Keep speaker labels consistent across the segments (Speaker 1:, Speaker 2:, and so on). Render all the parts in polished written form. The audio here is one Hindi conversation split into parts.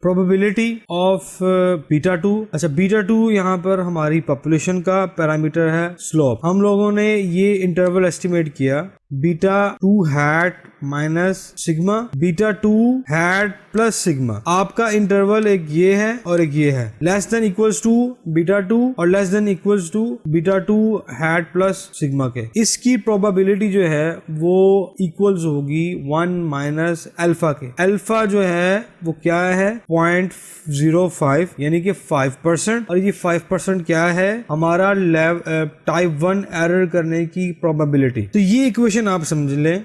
Speaker 1: Probability of beta 2। अच्छा, बीटा 2 यहाँ पर हमारी पॉपुलेशन का पैरामीटर है स्लोप। हम लोगों ने ये इंटरवल एस्टिमेट किया beta 2 hat minus sigma, beta 2 hat plus sigma. आपका इंटरवल एक ये है और एक ये है, less than equals to beta 2 और less than equals to beta 2 hat plus sigma के। इसकी प्रोबेबिलिटी जो है वो इक्वल्स होगी 1 माइनस अल्फा के। अल्फा जो है वो क्या है 0.05 यानी कि 5%, और ये 5% क्या है हमारा टाइप 1 एरर करने की प्रोबेबिलिटी। तो ये इक्वेशन आप समझ लें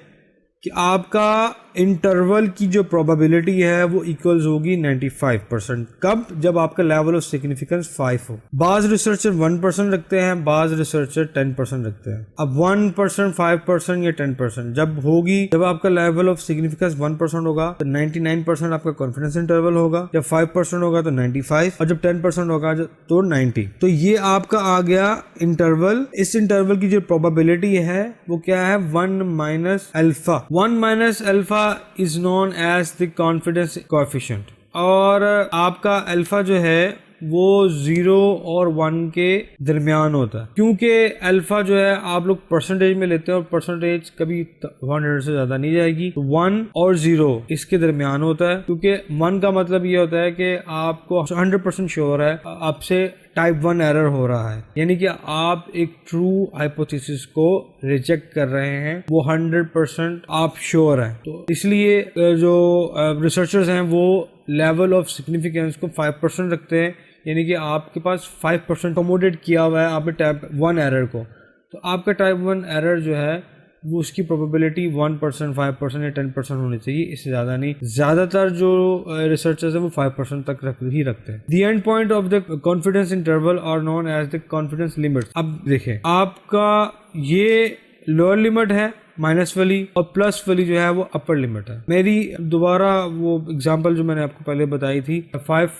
Speaker 1: कि आपका इंटरवल की जो प्रोबेबिलिटी है वो इक्वल्स होगी 95%। कब? जब आपका लेवल ऑफ सिग्निफिकेंस 5 हो। बाज रिसर्चर 1% रखते हैं, बाज रिसर्चर 10% रखते हैं। अब 1%, 5% या 10% जब होगी, जब आपका लेवल ऑफ सिग्निफिकेंस 1% होगा तो 99% आपका कॉन्फिडेंस इंटरवल होगा, जब 5% होगा तो 95, और जब 10% होगा तो 90। तो ये आपका आ गया इंटरवल। इस इंटरवल की जो प्रोबेबिलिटी है वो क्या है 1 minus alpha. 1 minus alpha is known as the confidence coefficient, और आपका अल्फा जो है वो 0 और 1 के दरमियान होता है, क्योंकि अल्फा जो है आप लोग परसेंटेज में लेते हैं और परसेंटेज कभी 100 से ज्यादा नहीं जाएगी। 1 और 0 इसके दरमियान होता है, क्योंकि 1 का मतलब ये होता है कि आपको 100% श्योर है आपसे टाइप 1 एरर हो रहा है, यानी कि आप एक ट्रू हाइपोथेसिस को रिजेक्ट कर रहे हैं, वो 100% आप श्योर हैं। तो इसलिए जो रिसर्चर्स हैं वो लेवल ऑफ सिग्निफिकेंस को 5% रखते हैं, यानी कि आपके पास 5% अकोमोडेट किया हुआ है आपने टाइप 1 एरर को। तो आपका टाइप 1 एरर जो है वो उसकी प्रोबेबिलिटी 1%, 5% या 10% होनी चाहिए, इससे ज्यादा नहीं। ज्यादातर जो रिसर्चर्स है वो 5% तक ही रखते हैं। The end point of the confidence interval are known as the confidence limit. अब देखें, आपका ये लोअर लिमिट है माइनस वाली, और प्लस वाली जो है वो अपर लिमिट है। मेरी दोबारा वो एग्जांपल जो मैंने आपको पहले बताई थी, 5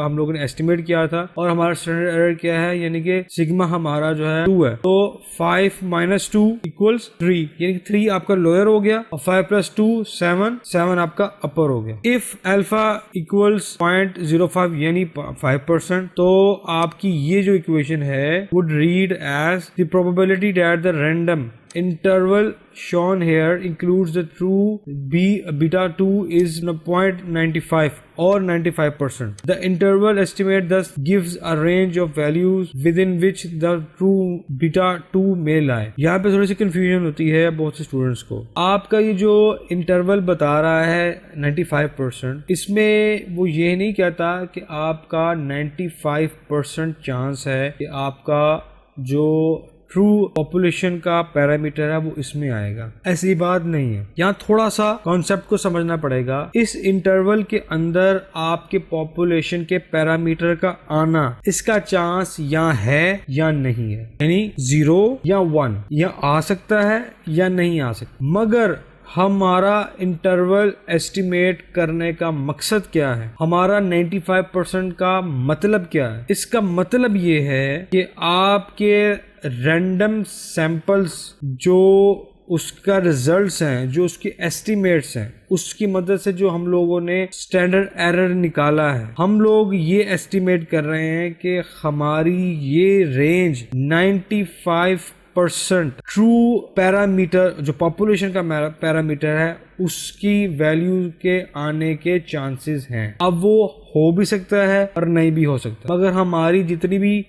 Speaker 1: हम लोगों ने एस्टिमेट किया था, और हमारा स्टैंडर्ड एरर क्या है, यानी कि सिग्मा हमारा जो है 2 है। तो 5 माइनस 2 इक्वल्स 3, यानी कि 3 आपका लोअर हो गया, और 5 प्लस 2 7 आपका अपर हो गया। इफ अल्फा इक्वल्स 0.05 यानी 5%, तो आपकी ये जो इक्वेशन है would read as the probability that the random interval shown here includes the true beta 2 is 0.95 or 95%. The interval estimate thus gives a range of values within which the true beta 2 may lie. यहाँ पे थोड़ी सी confusion होती है बहुत से स्टूडेंट्स को। आपका ये जो इंटरवल बता रहा है 95%, इसमें वो ये नहीं कहता कि आपका 95% चांस है कि आपका जो ट्रू पॉपुलेशन का पैरामीटर है वो इसमें आएगा, ऐसी बात नहीं है। यहाँ थोड़ा सा कॉन्सेप्ट को समझना पड़ेगा। इस इंटरवल के अंदर आपके पॉपुलेशन के पैरामीटर का आना, इसका चांस या है या नहीं है, यानी 0 या 1 या आ सकता है या नहीं आ सकता। मगर हमारा इंटरवल एस्टिमेट करने का मकसद क्या है, हमारा 95% का मतलब क्या है? इसका मतलब ये है कि आपके रैंडम सैंपल्स जो उसका रिजल्ट्स हैं, जो उसके एस्टिमेट्स हैं, उसकी मदद से जो हम लोगों ने स्टैंडर्ड एरर निकाला है, हम लोग ये एस्टिमेट कर रहे हैं कि हमारी ये रेंज 95% ट्रू पैरामीटर जो पॉपुलेशन का पैरामीटर है उसकी वैल्यू के आने के चांसेस हैं। अब वो हो भी सकता है और नहीं भी हो सकता, मगर हमारी जितनी भी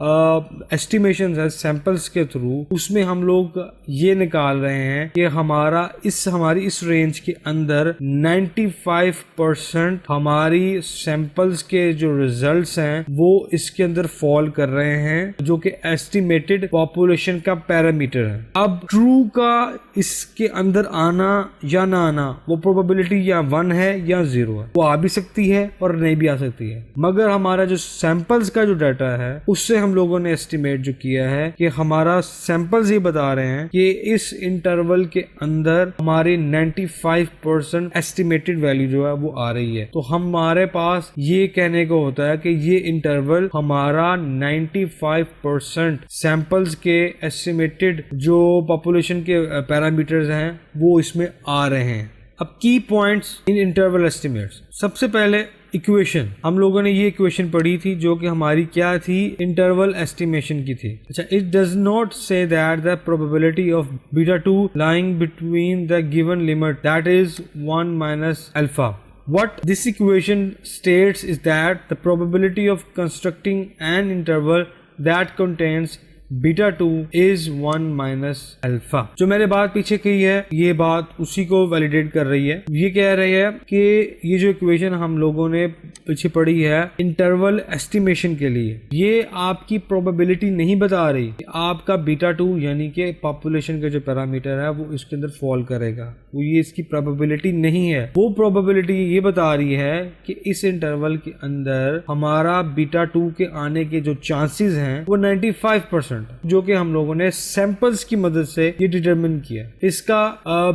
Speaker 1: एस्टिमेशंस है सैंपल्स के थ्रू, उसमें हम लोग ये निकाल रहे हैं कि हमारी इस रेंज के अंदर 95% हमारी सैंपल्स के जो रिजल्ट्स हैं वो इसके अंदर फॉल कर रहे हैं, जो कि एस्टिमेटेड पॉपुलेशन का पैरामीटर है। अब ट्रू का इसके अंदर आना या ना आना, वो प्रोबेबिलिटी या 1 है या 0 है, वो आ भी सकती है और नहीं भी आ सकती है। मगर हमारा जो सैंपल्स का जो डाटा है उससे हम लोगों ने एस्टिमेट जो किया है कि हमारा सैंपल्स ये बता रहे हैं कि इस इंटरवल के अंदर हमारी 95% एस्टिमेटेड वैल्यू जो है वो आ रही है। तो हमारे पास ये कहने को होता है कि ये इंटरवल हमारा 95% सैंपल्स के एस्टिमेटेड जो पॉपुलेशन के पैरामीटर्स हैं वो इसमें आ रहे हैं। अब की पॉइंट्स इन इंटरवल एस्टिमेट्स, सबसे पहले इक्वेशन, हम लोगों ने ये इक्वेशन पढ़ी थी जो कि हमारी क्या थी, इंटरवल एस्टिमेशन की थी। अच्छा, it does not say that the probability of beta 2 lying between the given limit that is 1 minus alpha. What this equation states is that the probability of constructing an interval that contains beta 2 is 1 minus alpha. जो मैंने बात पीछे कही है ये बात उसी को वैलिडेट कर रही है। ये कह रही है कि ये जो इक्वेशन हम लोगों ने पीछे पढ़ी है इंटरवल एस्टिमेशन के लिए, ये आपकी प्रोबेबिलिटी नहीं बता रही कि आपका बीटा 2 यानी कि पॉपुलेशन का जो पैरामीटर है वो इसके अंदर फॉल करेगा, वो ये इसकी प्रोबेबिलिटी नहीं है। वो प्रोबेबिलिटी ये बता रही है कि इस इंटरवल के अंदर हमारा बीटा 2 के आने के जो चांसेस हैं वो 95%, जो कि हम लोगों ने सैंपल्स की मदद से ये डिटरमिन किया। इसका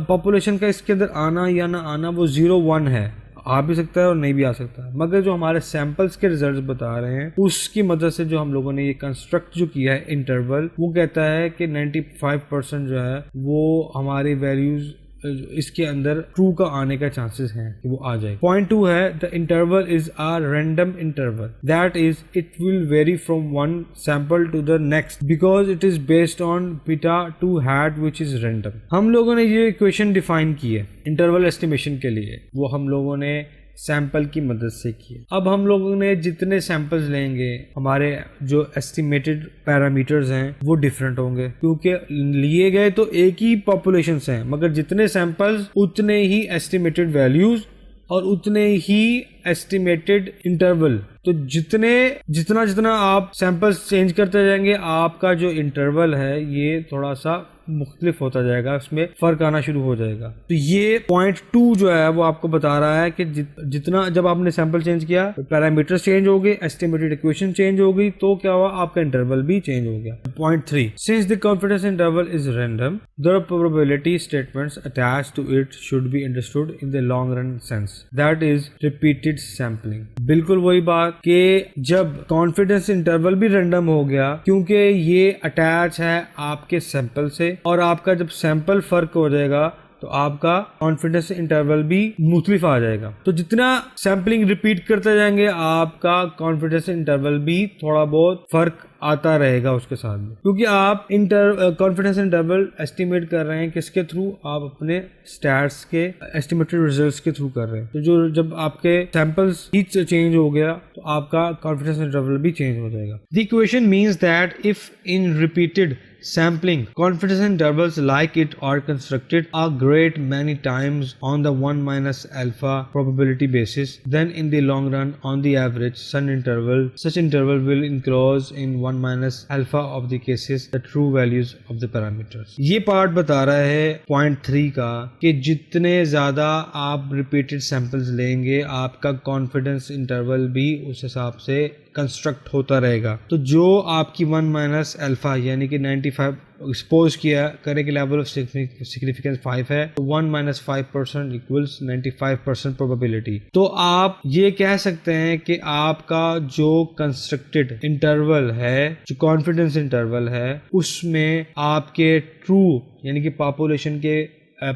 Speaker 1: पॉपुलेशन का इसके अंदर आना या ना आना वो 0-1 है, आ भी सकता है और नहीं भी आ सकता है, मगर जो हमारे सैंपल्स के रिजल्ट्स बता रहे हैं उसकी मदद से जो हम लोगों ने ये कंस्ट्रक्ट जो किया है इंटरवल, वो कहता है कि 95% जो है वो हमारी वैल्यूज इसके अंदर ट्रू का आने का चांसेस हैं कि वो आ जाए। पॉइंट 2 है the interval is a random interval that is it will vary from one sample to the next because it is based on beta 2 hat which is random. हम लोगों ने ये इक्वेशन डिफाइन की है इंटरवल एस्टिमेशन के लिए, वो हम लोगों ने सैंपल की मदद से किए। अब हम लोगों ने जितने सैंपल्स लेंगे हमारे जो एस्टिमेटेड पैरामीटर्स हैं वो डिफरेंट होंगे, क्योंकि लिए गए तो एक ही पॉपुलेशंस हैं मगर जितने सैंपल्स उतने ही एस्टिमेटेड वैल्यूज और उतने ही एस्टिमेटेड इंटरवल। तो जितना आप सैंपल्स चेंज करते जाएंगे आपका जो इंटरवल है ये थोड़ा सा मुख्तलिफ होता जाएगा, उसमें फर्क आना शुरू हो जाएगा। तो ये पॉइंट 2 जो है वो आपको बता रहा है कि जितना जब आपने सैंपल चेंज किया तो पैरामीटर्स चेंज हो गए, एस्टिमेटेड इक्वेशन चेंज हो गई, तो क्या हुआ, आपका इंटरवल भी चेंज हो गया। Point 3 since the confidence interval is random the probability statements attached to it should be understood in the long run sense that is repeated sampling. बिल्कुल वही बात कि जब कॉन्फिडेंस इंटरवल भी रैंडम हो गया क्योंकि ये अटैच है आपके सैंपल से, और आपका जब सैंपल फर्क हो जाएगा तो आपका कॉन्फिडेंस इंटरवल भी मुख्तलिफ आ जाएगा। तो जितना सैम्पलिंग रिपीट करते जाएंगे आपका कॉन्फिडेंस इंटरवल भी थोड़ा बहुत फर्क आता रहेगा उसके साथ में, क्योंकि आप कॉन्फिडेंस इंटरवल एस्टिमेट कर रहे हैं किसके थ्रू, आप अपने स्टैट्स के एस्टिमेटेड रिजल्ट्स के थ्रू कर रहे हैं। तो जो जब आपके सैंपल्स ही चेंज हो गया तो आपका कॉन्फिडेंस इंटरवल भी चेंज हो जाएगा। The equation means that if in repeated sampling confidence intervals like it are constructed a great many times on the 1 minus alpha probability basis, then in the long run on the average such interval will enclose in 1 minus alpha of the cases the true values of the parameters। ये पार्ट बता रहा है पॉइंट 3 का कि जितने ज्यादा आप रिपीटेड सैंपल्स लेंगे आपका कॉन्फिडेंस इंटरवल भी उस हिसाब से कंस्ट्रक्ट होता रहेगा। तो जो आपकी 1 माइनस अल्फा यानी कि 95 एक्सपोज किया करे कि लेवल ऑफ सिग्निफिकेंस 5 है, तो 1 माइनस 5% इक्वल्स 95% प्रोबेबिलिटी। तो आप ये कह सकते हैं कि आपका जो कंस्ट्रक्टेड इंटरवल है, जो कॉन्फिडेंस इंटरवल है, उसमें आपके ट्रू यानी कि पॉपुलेशन के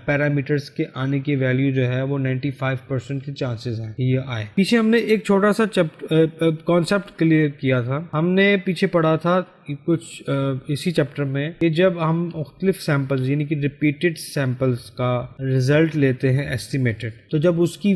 Speaker 1: पैरामीटर्स के आने की वैल्यू जो है वो 95% के चांसेस हैं ये आए। पीछे हमने एक छोटा सा कॉन्सेप्ट क्लियर किया था, हमने पीछे पढ़ा था कुछ इसी चैप्टर में कि जब हम मुख्तलिफ सैंपल्स यानी कि रिपीटेड सैंपल्स का रिजल्ट लेते हैं एस्टिमेटेड, तो जब उसकी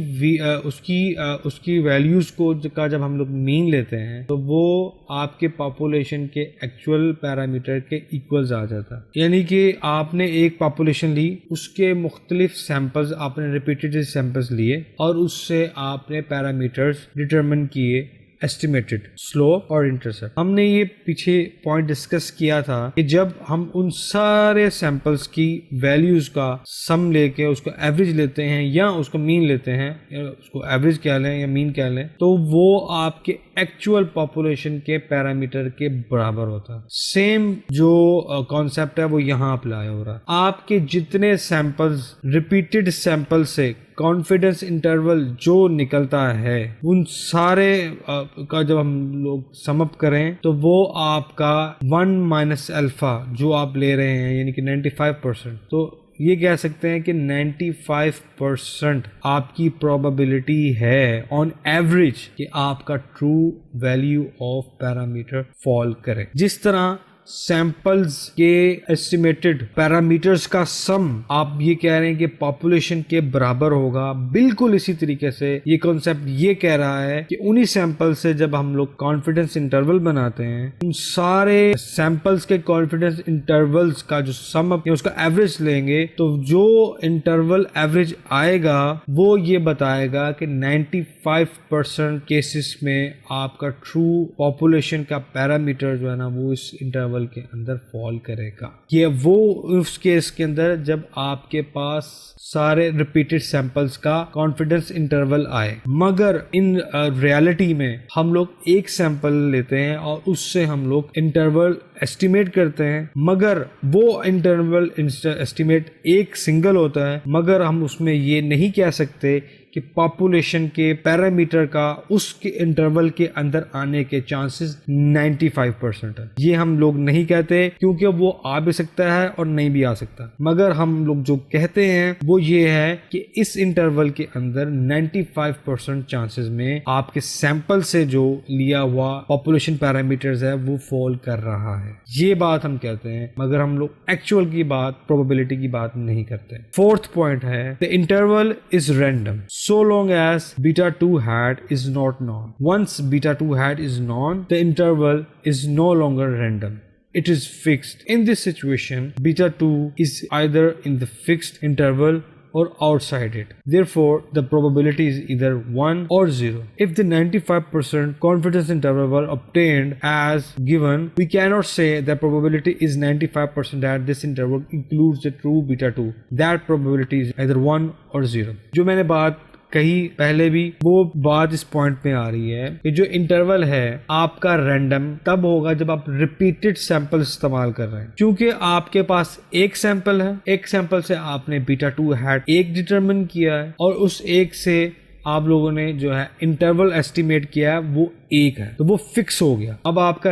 Speaker 1: वैल्यूज को का जब हम लोग मीन लेते हैं तो वो आपके पॉपुलेशन के एक्चुअल पैरामीटर के इक्वल्स आ जाता है। यानी कि आपने एक पॉपुलेशन ली, उसके मुख्तलिफ सैंपल्स आपने रिपीटेड सैंपल्स लिए और उससे आपने पैरामीटर्स डिटरमिन किए एस्टिमेटेड स्लोप और इंटरसेप्ट। हमने ये पीछे पॉइंट डिस्कस किया था कि जब हम उन सारे सैंपल्स की वैल्यूज का सम लेके उसको एवरेज लेते हैं या उसको मीन लेते हैं, या उसको एवरेज कह लें या मीन कह लें, तो वो आपके एक्चुअल पॉपुलेशन के पैरामीटर के बराबर होता है। सेम जो कॉन्सेप्ट है वो यहाँ अप्लाई हो रहा है। आपके जितने सैंपल्स रिपीटेड सैंपल से कॉन्फिडेंस इंटरवल जो निकलता है उन सारे का जब हम लोग सम अप करें तो वो आपका 1 माइनस अल्फा जो आप ले रहे हैं यानी कि 95%, तो ये कह सकते हैं कि 95% आपकी प्रोबेबिलिटी है ऑन एवरेज कि आपका true value of parameter fall करे। जिस तरह सैंपल्स के एस्टिमेटेड पैरामीटर्स का सम आप ये कह रहे हैं कि पॉपुलेशन के बराबर होगा, बिल्कुल इसी तरीके से ये कॉन्सेप्ट ये कह रहा है कि उन्हीं सैंपल से जब हम लोग कॉन्फिडेंस इंटरवल बनाते हैं, उन सारे सैंपल्स के कॉन्फिडेंस इंटरवल्स का जो सम अप उसका एवरेज लेंगे तो जो इंटरवल एवरेज आएगा वो ये बताएगा कि 95% केसेस में आपका ट्रू पॉपुलेशन का पैरामीटर जो है ना वो इस इंटरवल के अंदर फॉल करेगा। ये वो उस केस के अंदर जब आपके पास सारे रिपीटेड सैंपल्स का कॉन्फिडेंस इंटरवल आए। मगर इन रियलिटी में हम लोग एक सैंपल लेते हैं और उससे हम लोग इंटरवल एस्टिमेट करते हैं, मगर वो इंटरवल एस्टिमेट एक सिंगल होता है, मगर हम उसमें ये नहीं कह सकते कि पॉपुलेशन के पैरामीटर का उसके इंटरवल के अंदर आने के चांसेस 95% है। ये हम लोग नहीं कहते क्योंकि वो आ भी सकता है और नहीं भी आ सकता, मगर हम लोग जो कहते हैं वो ये है कि इस इंटरवल के अंदर 95% चांसेस में आपके सैंपल से जो लिया हुआ पॉपुलेशन पैरामीटर्स है वो फॉल कर रहा है। ये बात हम कहते हैं, मगर हम लोग एक्चुअल की बात, प्रोबेबिलिटी की बात नहीं करते। फोर्थ पॉइंट है the interval is random so long as beta 2 hat is not known. Once beta 2 hat is known, the interval is no longer random. It is fixed. In this situation, beta 2 is either in the fixed interval or outside it. Therefore, the probability is either 1 or 0. If the 95% confidence interval were obtained as given, we cannot say the probability is 95% that this interval includes the true beta 2. That probability is either 1 or 0. जो मैंने बात कही पहले भी वो बात इस पॉइंट पे आ रही है कि जो इंटरवल है आपका रैंडम तब होगा जब आप रिपीटेड सैंपल इस्तेमाल कर रहे हैं। क्योंकि आपके पास एक सैंपल है, एक सैंपल से आपने बीटा 2 हैट एक डिटरमिन किया है और उस एक से आप लोगों ने जो है इंटरवल एस्टिमेट किया है वो एक है, तो वो फिक्स हो गया। अब आपका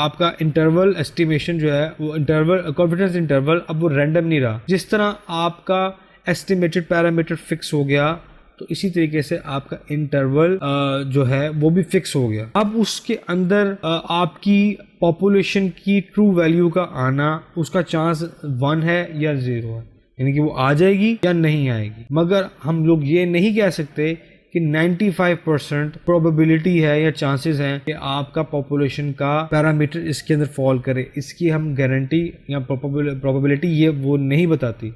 Speaker 1: आपका इंटरवल एस्टिमेशन जो है वो इंटरवल कॉन्फिडेंस इंटरवल अब वो रैंडम नहीं रहा। जिस तरह आपका एस्टिमेटेड पैरामीटर फिक्स हो गया तो इसी तरीके से आपका इंटरवल जो है वो भी फिक्स हो गया। अब उसके अंदर आपकी पॉपुलेशन की ट्रू वैल्यू का आना उसका चांस 1 है या 0 है, यानी कि वो आ जाएगी या नहीं आएगी। मगर हम लोग ये नहीं कह सकते कि 95% प्रोबेबिलिटी है या चांसेस हैं कि आपका पॉपुलेशन का पैरामीटर इसके अंदर फॉल करे। इसकी हम गारंटी या प्रोबेबिलिटी ये वो नहीं बताती।